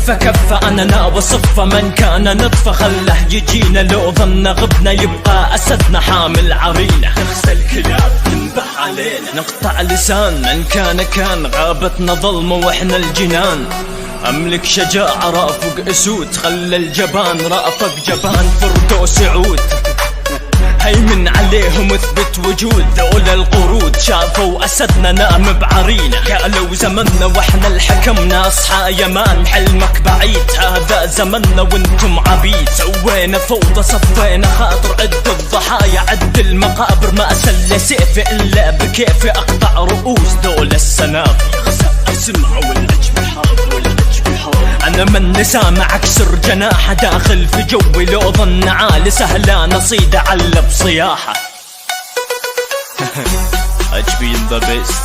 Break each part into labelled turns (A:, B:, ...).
A: كفة كفة أنا ناوى صفة، من كان نطفة خله يجينا، لو ظن غبنا يبقى أسدنا حامل عرينة، نغسل كلاب تنبح علينا، نقطع لسان من كان غابتنا ظلمة وإحنا الجنان، أملك شجاعة رافق أسود، خلى الجبان رافق جبان فردوس عود، هيمن عليهم اثبت وجود، ذول القرود شافوا أسدنا نام بعرينا، قالوا زمننا واحنا الحكمنا أصحى يمان، حلمك بعيد هذا زمننا وانتم عبيد، سوينا فوضى صفينا خاطر، عد الضحايا عد المقابر، ما أسل سيفي إلا بكيفي أقطع رؤوس ذول السنافي، اسمعوا والعجب حاضر والعجب حاضر، أنا من نسامع أكسر جناحه، داخل في جوي لو ظن عالي سهلان أصيد على بصياحة. HB in the best.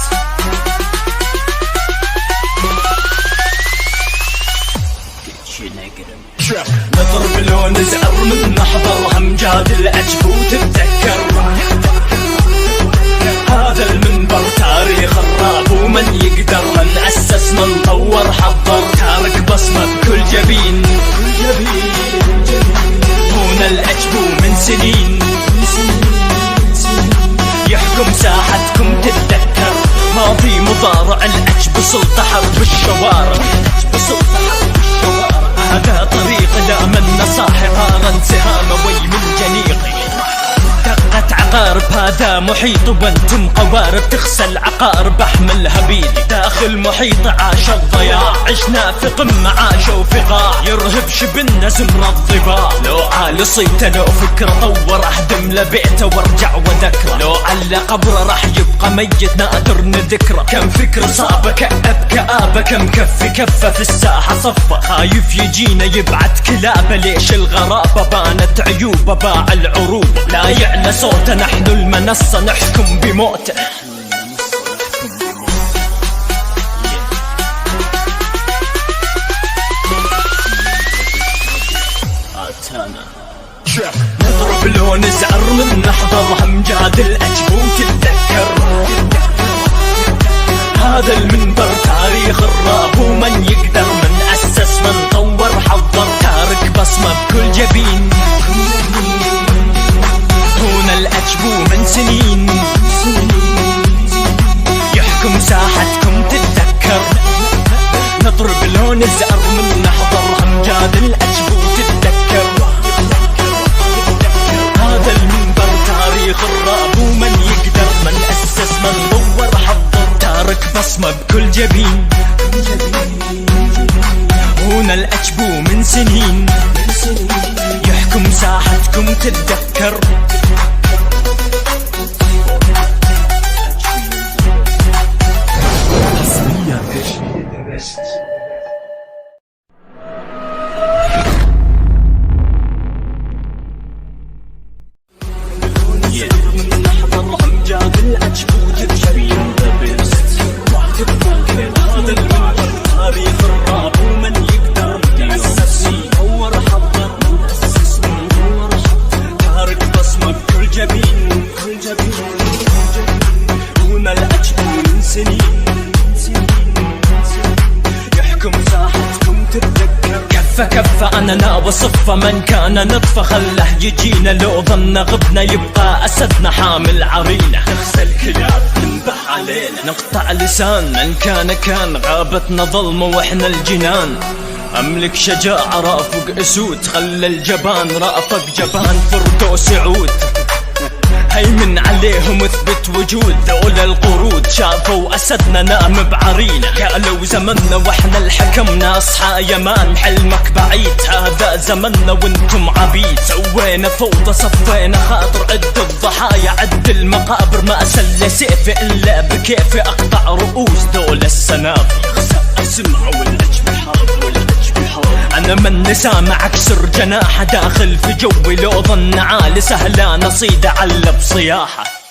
A: نضرب لو نزعر من نحضر همجاد العجب وتتذكر، هذا المنبر تاريخ الراب ومن يقدر، من أسس من طور حضر، تارك بصمة بكل جبين، هنا العجب من سنين، يحكم ساحتكم تتذكر، ماضي مضارع العجب سلطة حرب الشوارع، هذا طريق لا من نصاحي غارا سهام وي من جنيقي، دقت عقارب هذا محيط وانتم قوارب، تغسل عقارب احمل هبيلي، داخل محيط عاش الضياع، عشنا في قمة عاش وفي قاع، يرهب شبنا زمر الضباع، لو عالي صيته لو فكرة طور اهدم لبيته وارجع وذكره، لو على قبره راح يبقى ميت نادر نذكره، كم فكر صابه كأب كآبه، كم كف كفه في الساحة صفه، خايف يجينا يبعت كلابه، ليش الغرابة بانت عيوبه، باع العروبة لا يعلى صوته، نحن المنصة نحكم بموته، نضرب لو نزعر من نحضر همجاد العجب وتتذكر، هذا المنبر تاريخ الراب ومن يقدر، من أسس من طور حضر، تارك بصمة بكل جبين، هنا العجب من سنين، يحكم ساحتكم تتذكر، نضرب لو نزعر من نحضر همجاد العجب وتتذكر، هذا المنبر تاريخ الراب ومن يقدر، من أسس من طور حضر، تارك بصمة بكل جبين، هنا العجب من سنين، يحكم ساحتكم تتذكر. كفة كفة أنا ناوى صفة، من كان نطفة خله يجينا، لو ظن غبنا يبقى أسدنا حامل عرينة، نغسل كلاب تنبح علينا، نقطع لسان من كان غابتنا ظلمة وإحنا الجنان، أملك شجاعة رافق أسود، خلى الجبان رافق جبان فردوس عود، هيمن عليهم اثبت وجود، ذول القرود شافوا أسدنا نام بعرينا، قالوا زمننا واحنا الحكمنا أصحى يمان، حلمك بعيد هذا زمننا وانتم عبيد، سوينا فوضى صفينا خاطر، عد الضحايا عد المقابر، ما أسل سيفي إلا بكيفي أقطع رؤوس ذول السنافي، اسمعوا والعجب حاضر والعجب حاضر، أنا من نسامع أكسر جناحه، داخل في جوي لو ظن عالي سهلان أصيد على بصياحة.